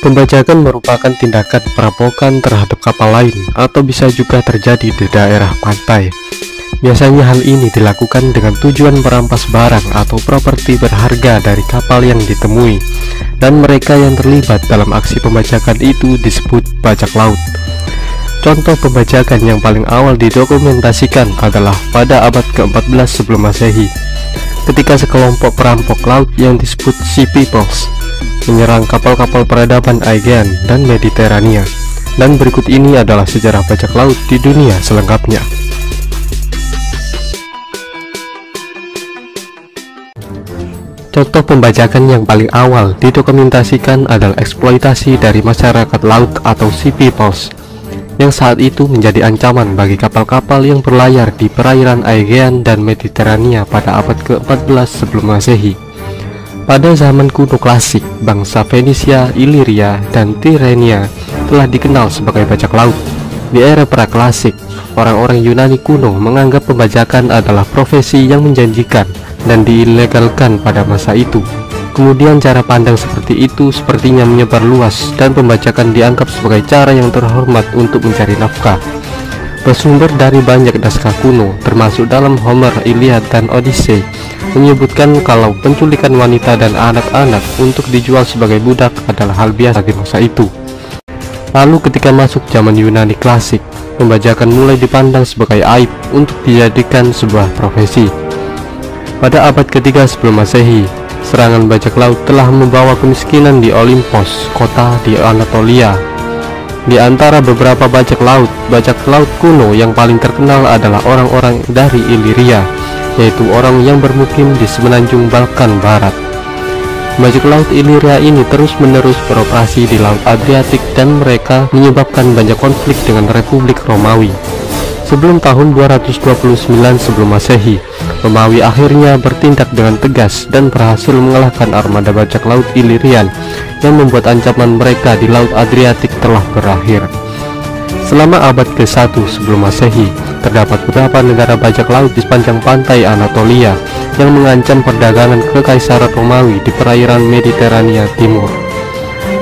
Pembajakan merupakan tindakan perampokan terhadap kapal lain atau bisa juga terjadi di daerah pantai. Biasanya hal ini dilakukan dengan tujuan merampas barang atau properti berharga dari kapal yang ditemui, dan mereka yang terlibat dalam aksi pembajakan itu disebut bajak laut. Contoh pembajakan yang paling awal didokumentasikan adalah pada abad ke-14 sebelum Masehi, ketika sekelompok perampok laut yang disebut Sea Peoples menyerang kapal-kapal peradaban Aegean dan Mediterania. Dan berikut ini adalah sejarah bajak laut di dunia selengkapnya. Contoh pembajakan yang paling awal didokumentasikan adalah eksploitasi dari masyarakat laut atau Sea Peoples, yang saat itu menjadi ancaman bagi kapal-kapal yang berlayar di perairan Aegean dan Mediterania pada abad ke-14 sebelum Masehi. Pada zaman kuno klasik, bangsa Fenisia, Iliria, dan Tirrenia telah dikenal sebagai bajak laut. Di era praklasik, orang-orang Yunani kuno menganggap pembajakan adalah profesi yang menjanjikan dan diilegalkan pada masa itu. Kemudian cara pandang seperti itu sepertinya menyebar luas, dan pembajakan dianggap sebagai cara yang terhormat untuk mencari nafkah. Bersumber dari banyak naskah kuno, termasuk dalam Homer, Iliad, dan Odyssey, menyebutkan kalau penculikan wanita dan anak-anak untuk dijual sebagai budak adalah hal biasa di masa itu. Lalu ketika masuk zaman Yunani klasik, pembajakan mulai dipandang sebagai aib untuk dijadikan sebuah profesi. Pada abad ketiga sebelum Masehi, serangan bajak laut telah membawa kemiskinan di Olympos, kota di Anatolia. Di antara beberapa bajak laut kuno yang paling terkenal adalah orang-orang dari Iliria, yaitu orang yang bermukim di semenanjung Balkan Barat. Bajak laut Iliria ini terus-menerus beroperasi di Laut Adriatik, dan mereka menyebabkan banyak konflik dengan Republik Romawi. Sebelum tahun 229 sebelum Masehi, Romawi akhirnya bertindak dengan tegas dan berhasil mengalahkan armada bajak laut Ilirian yang membuat ancaman mereka di Laut Adriatik telah berakhir. Selama abad ke-1 sebelum Masehi, terdapat beberapa negara bajak laut di sepanjang pantai Anatolia yang mengancam perdagangan Kekaisaran Romawi di perairan Mediterania Timur.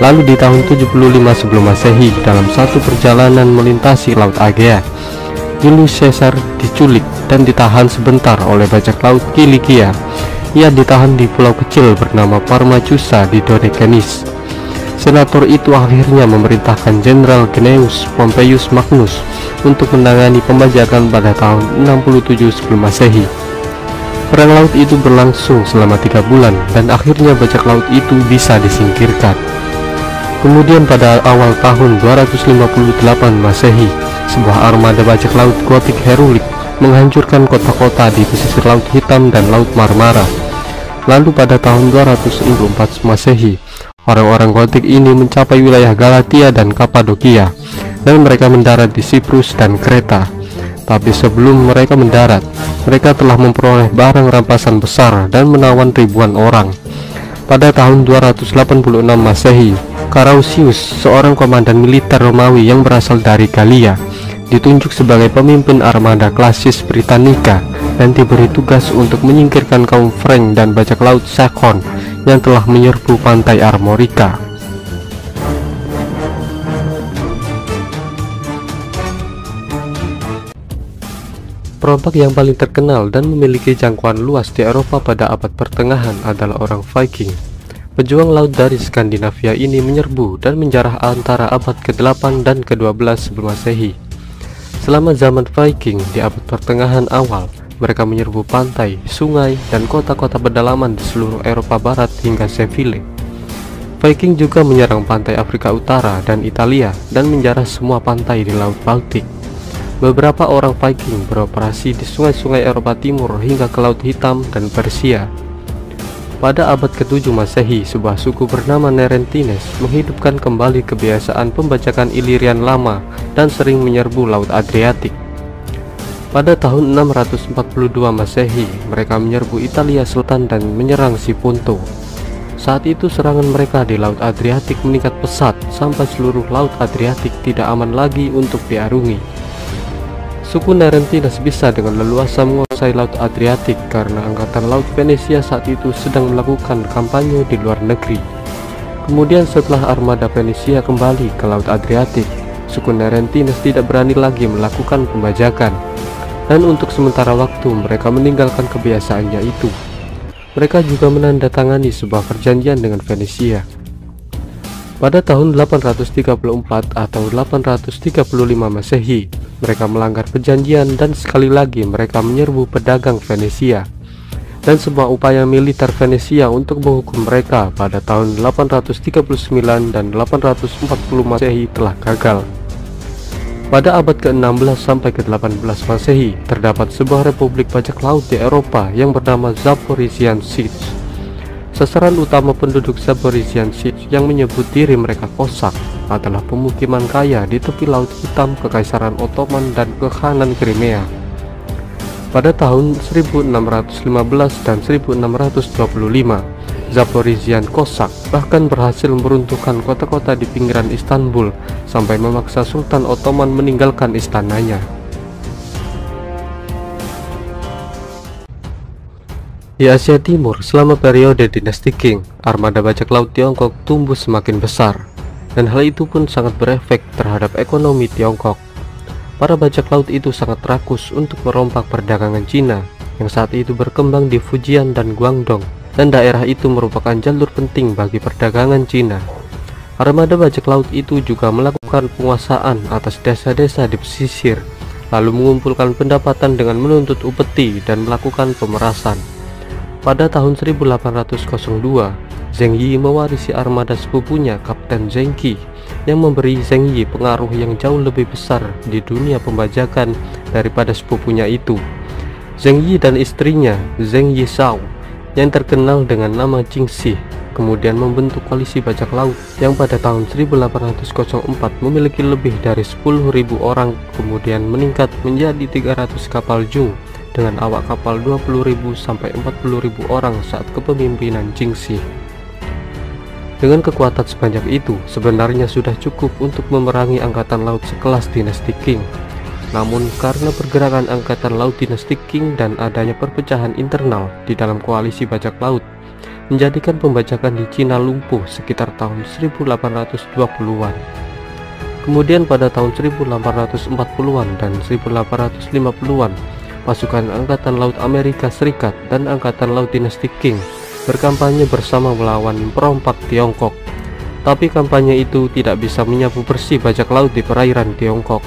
Lalu di tahun 75 sebelum Masehi, dalam satu perjalanan melintasi Laut Aegea, Julius Caesar diculik dan ditahan sebentar oleh bajak laut Kilikia. Ia ditahan di pulau kecil bernama Parmacusa di Dodekanis. Senator itu akhirnya memerintahkan Jenderal Gnaeus Pompeius Magnus untuk menangani pembajakan pada tahun 67 sebelum Masehi. Perang laut itu berlangsung selama 3 bulan, dan akhirnya bajak laut itu bisa disingkirkan. Kemudian pada awal tahun 258 Masehi, sebuah armada bajak laut Gotik heroik menghancurkan kota-kota di pesisir Laut Hitam dan Laut Marmara. Lalu pada tahun 264 Masehi, orang-orang Gotik ini mencapai wilayah Galatia dan Kapadokia, dan mereka mendarat di Siprus dan Kreta. Tapi sebelum mereka mendarat, mereka telah memperoleh barang rampasan besar dan menawan ribuan orang. Pada tahun 286 Masehi, Carausius, seorang komandan militer Romawi yang berasal dari Galia, ditunjuk sebagai pemimpin armada klasis Britannica dan diberi tugas untuk menyingkirkan kaum Frank dan bajak laut Saxon yang telah menyerbu pantai Armorica. Perompak yang paling terkenal dan memiliki jangkauan luas di Eropa pada abad pertengahan adalah orang Viking. Pejuang laut dari Skandinavia ini menyerbu dan menjarah antara abad ke-8 dan ke-12 sebelum Masehi. Selama zaman Viking di abad pertengahan awal, mereka menyerbu pantai, sungai, dan kota-kota pedalaman di seluruh Eropa Barat hingga Seville. Viking juga menyerang pantai Afrika Utara dan Italia dan menjarah semua pantai di Laut Baltik. Beberapa orang Viking beroperasi di sungai-sungai Eropa Timur hingga ke Laut Hitam dan Persia. Pada abad ke-7 Masehi, sebuah suku bernama Nerentines menghidupkan kembali kebiasaan pembajakan Ilirian lama dan sering menyerbu Laut Adriatik. Pada tahun 642 Masehi, mereka menyerbu Italia Selatan dan menyerang Sipunto. Saat itu serangan mereka di Laut Adriatik meningkat pesat sampai seluruh Laut Adriatik tidak aman lagi untuk diarungi. Suku Nerentines bisa dengan leluasa menguasai Laut Adriatik karena angkatan laut Venesia saat itu sedang melakukan kampanye di luar negeri. Kemudian setelah armada Venesia kembali ke Laut Adriatik, suku Narentines tidak berani lagi melakukan pembajakan, dan untuk sementara waktu mereka meninggalkan kebiasaannya itu. Mereka juga menandatangani sebuah perjanjian dengan Venesia. Pada tahun 834 atau 835 Masehi, mereka melanggar perjanjian dan sekali lagi mereka menyerbu pedagang Venesia. Dan semua upaya militer Venesia untuk menghukum mereka pada tahun 839 dan 840 Masehi telah gagal. Pada abad ke-16 sampai ke-18 Masehi, terdapat sebuah republik bajak laut di Eropa yang bernama Zaporizhian Sich. Sasaran utama penduduk Zaporizhian Sich yang menyebut diri mereka Kosak adalah pemukiman kaya di tepi Laut Hitam Kekaisaran Ottoman dan Kekhanan Crimea. Pada tahun 1615 dan 1625, Zaporizhian Kosak bahkan berhasil meruntuhkan kota-kota di pinggiran Istanbul sampai memaksa Sultan Ottoman meninggalkan istananya. Di Asia Timur, selama periode dinasti Qing, armada bajak laut Tiongkok tumbuh semakin besar, dan hal itu pun sangat berefek terhadap ekonomi Tiongkok. Para bajak laut itu sangat rakus untuk merompak perdagangan Cina yang saat itu berkembang di Fujian dan Guangdong, dan daerah itu merupakan jalur penting bagi perdagangan Cina. Armada bajak laut itu juga melakukan penguasaan atas desa-desa di pesisir, lalu mengumpulkan pendapatan dengan menuntut upeti dan melakukan pemerasan. Pada tahun 1802, Zheng Yi mewarisi armada sepupunya Kapten Zheng Qi, yang memberi Zheng Yi pengaruh yang jauh lebih besar di dunia pembajakan daripada sepupunya itu. Zheng Yi dan istrinya Zheng Yishao yang terkenal dengan nama Jingxi kemudian membentuk koalisi bajak laut yang pada tahun 1804 memiliki lebih dari 10.000 orang, kemudian meningkat menjadi 300 kapal jung dengan awak kapal 20.000 sampai 40.000 orang saat kepemimpinan Jingxi. Dengan kekuatan sebanyak itu, sebenarnya sudah cukup untuk memerangi angkatan laut sekelas dinasti Qing. Namun karena pergerakan angkatan laut dinasti Qing dan adanya perpecahan internal di dalam koalisi bajak laut, menjadikan pembajakan di Cina lumpuh sekitar tahun 1820-an. Kemudian pada tahun 1840-an dan 1850-an, pasukan angkatan laut Amerika Serikat dan angkatan laut dinasti Qing berkampanye bersama melawan perompak Tiongkok. Tapi kampanye itu tidak bisa menyapu bersih bajak laut di perairan Tiongkok.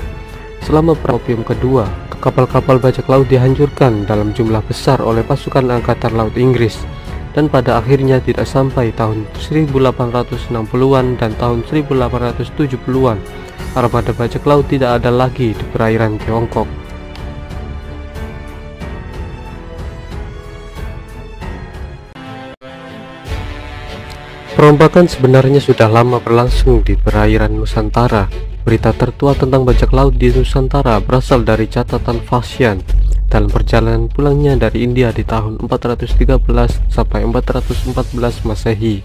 Selama Perang Opium Kedua, kapal-kapal bajak laut dihancurkan dalam jumlah besar oleh pasukan angkatan laut Inggris, dan pada akhirnya tidak sampai tahun 1860-an dan tahun 1870-an, armada bajak laut tidak ada lagi di perairan Tiongkok. Perombakan sebenarnya sudah lama berlangsung di perairan Nusantara. Berita tertua tentang bajak laut di Nusantara berasal dari catatan Fashion dalam perjalanan pulangnya dari India di tahun 413 sampai 414 Masehi.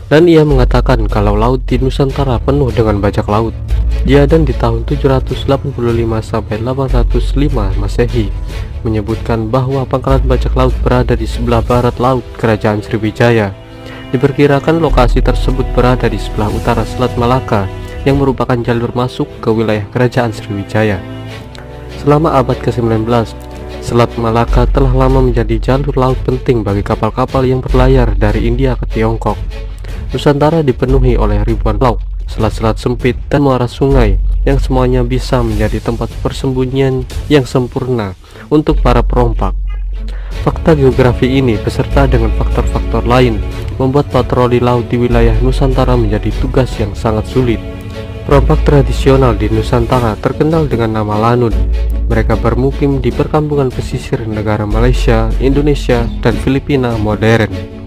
Dan ia mengatakan kalau laut di Nusantara penuh dengan bajak laut. Dia dan di tahun 785 sampai 805 Masehi menyebutkan bahwa pangkalan bajak laut berada di sebelah barat laut Kerajaan Sriwijaya. Diperkirakan lokasi tersebut berada di sebelah utara Selat Malaka yang merupakan jalur masuk ke wilayah Kerajaan Sriwijaya. Selama abad ke-19, Selat Malaka telah lama menjadi jalur laut penting bagi kapal-kapal yang berlayar dari India ke Tiongkok. Nusantara dipenuhi oleh ribuan laut, selat-selat sempit, dan muara sungai yang semuanya bisa menjadi tempat persembunyian yang sempurna untuk para perompak. Fakta geografi ini beserta dengan faktor-faktor lain membuat patroli laut di wilayah Nusantara menjadi tugas yang sangat sulit. Perompak tradisional di Nusantara terkenal dengan nama Lanun. Mereka bermukim di perkampungan pesisir negara Malaysia, Indonesia, dan Filipina modern.